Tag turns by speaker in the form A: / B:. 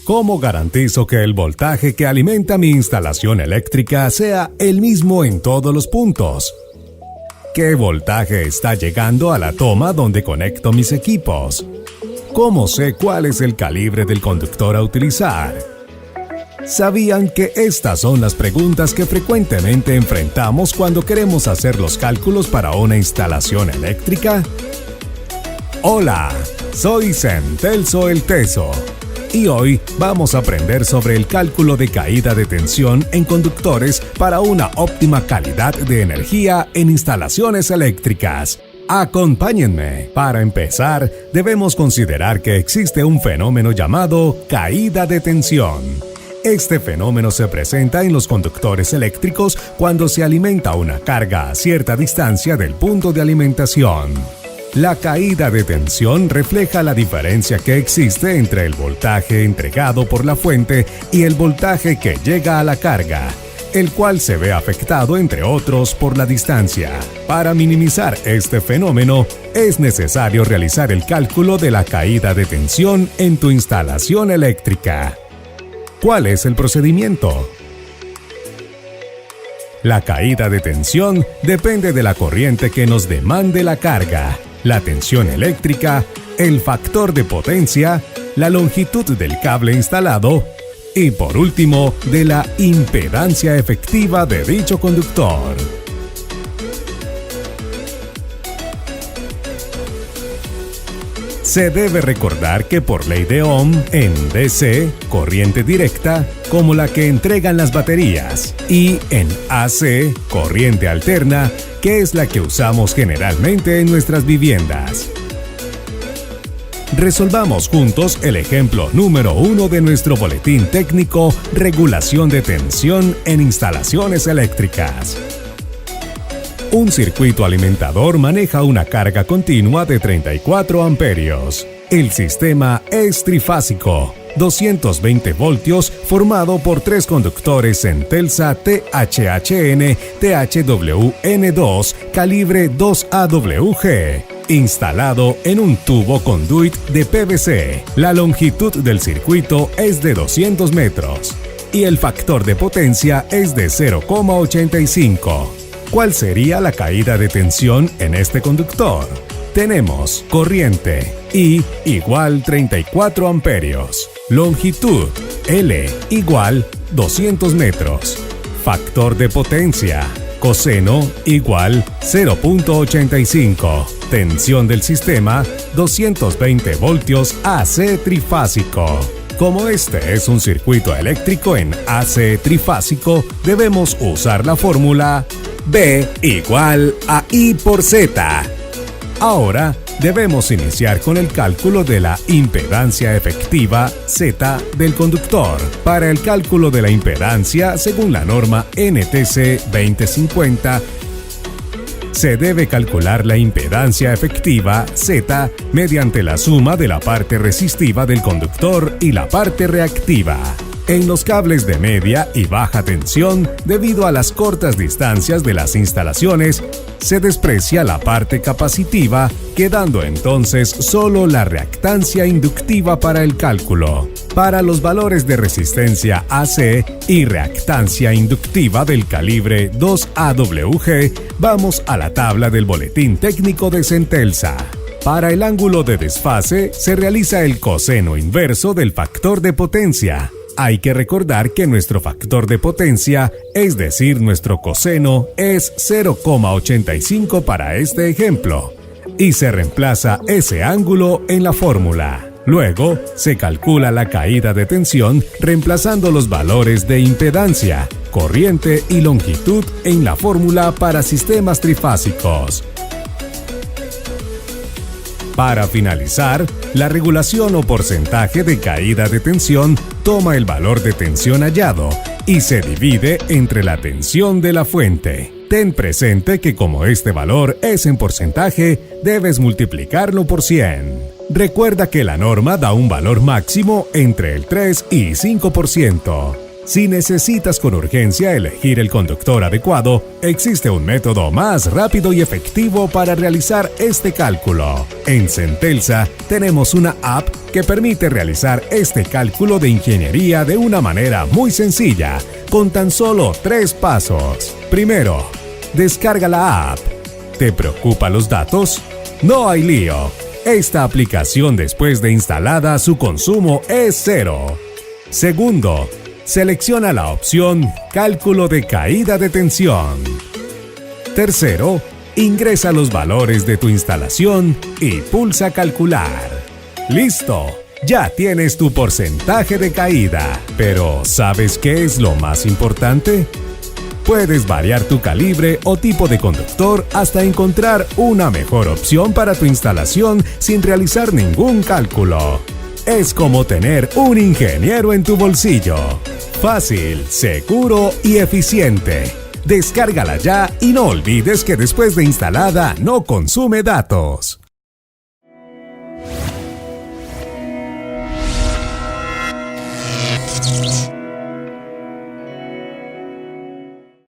A: ¿Cómo garantizo que el voltaje que alimenta mi instalación eléctrica sea el mismo en todos los puntos? ¿Qué voltaje está llegando a la toma donde conecto mis equipos? ¿Cómo sé cuál es el calibre del conductor a utilizar? ¿Sabían que estas son las preguntas que frecuentemente enfrentamos cuando queremos hacer los cálculos para una instalación eléctrica? Hola, soy Centelso el Teso y hoy vamos a aprender sobre el cálculo de caída de tensión en conductores para una óptima calidad de energía en instalaciones eléctricas. Acompáñenme. Para empezar, debemos considerar que existe un fenómeno llamado caída de tensión. Este fenómeno se presenta en los conductores eléctricos cuando se alimenta una carga a cierta distancia del punto de alimentación. La caída de tensión refleja la diferencia que existe entre el voltaje entregado por la fuente y el voltaje que llega a la carga, el cual se ve afectado, entre otros, por la distancia. Para minimizar este fenómeno, es necesario realizar el cálculo de la caída de tensión en tu instalación eléctrica. ¿Cuál es el procedimiento? La caída de tensión depende de la corriente que nos demande la carga, la tensión eléctrica, el factor de potencia, la longitud del cable instalado y, por último, de la impedancia efectiva de dicho conductor. Se debe recordar que por ley de Ohm, en DC, corriente directa, como la que entregan las baterías, y en AC, corriente alterna, que es la que usamos generalmente en nuestras viviendas. Resolvamos juntos el ejemplo número 1 de nuestro boletín técnico Regulación de tensión en instalaciones eléctricas. Un circuito alimentador maneja una carga continua de 34 amperios. El sistema es trifásico, 220 voltios, formado por 3 conductores Centelsa THHN THWN2 calibre 2AWG, instalado en un tubo conduit de PVC. La longitud del circuito es de 200 metros y el factor de potencia es de 0,85. ¿Cuál sería la caída de tensión en este conductor? Tenemos corriente I igual 34 amperios, longitud L igual 200 metros, factor de potencia coseno igual 0,85, tensión del sistema 220 voltios AC trifásico. Como este es un circuito eléctrico en AC trifásico, debemos usar la fórmula B igual a I por Z. Ahora debemos iniciar con el cálculo de la impedancia efectiva Z del conductor. Para el cálculo de la impedancia, según la norma NTC 2050, se debe calcular la impedancia efectiva Z mediante la suma de la parte resistiva del conductor y la parte reactiva. En los cables de media y baja tensión, debido a las cortas distancias de las instalaciones, se desprecia la parte capacitiva, quedando entonces solo la reactancia inductiva para el cálculo. Para los valores de resistencia AC y reactancia inductiva del calibre 2AWG, vamos a la tabla del boletín técnico de Centelsa. Para el ángulo de desfase, se realiza el coseno inverso del factor de potencia. Hay que recordar que nuestro factor de potencia, es decir, nuestro coseno, es 0,85 para este ejemplo, y se reemplaza ese ángulo en la fórmula. Luego, se calcula la caída de tensión reemplazando los valores de impedancia, corriente y longitud en la fórmula para sistemas trifásicos. Para finalizar, la regulación o porcentaje de caída de tensión toma el valor de tensión hallado y se divide entre la tensión de la fuente. Ten presente que como este valor es en porcentaje, debes multiplicarlo por 100. Recuerda que la norma da un valor máximo entre el 3 y 5%. Si necesitas con urgencia elegir el conductor adecuado, existe un método más rápido y efectivo para realizar este cálculo. En Centelsa tenemos una app que permite realizar este cálculo de ingeniería de una manera muy sencilla, con tan solo 3 pasos. Primero, descarga la app. ¿Te preocupan los datos? No hay lío. Esta aplicación, después de instalada, su consumo es 0. Segundo, selecciona la opción Cálculo de caída de tensión. Tercero, ingresa los valores de tu instalación y pulsa Calcular. ¡Listo! Ya tienes tu porcentaje de caída. Pero ¿sabes qué es lo más importante? Puedes variar tu calibre o tipo de conductor hasta encontrar una mejor opción para tu instalación sin realizar ningún cálculo. Es como tener un ingeniero en tu bolsillo. Fácil, seguro y eficiente. Descárgala ya y no olvides que después de instalada no consume datos.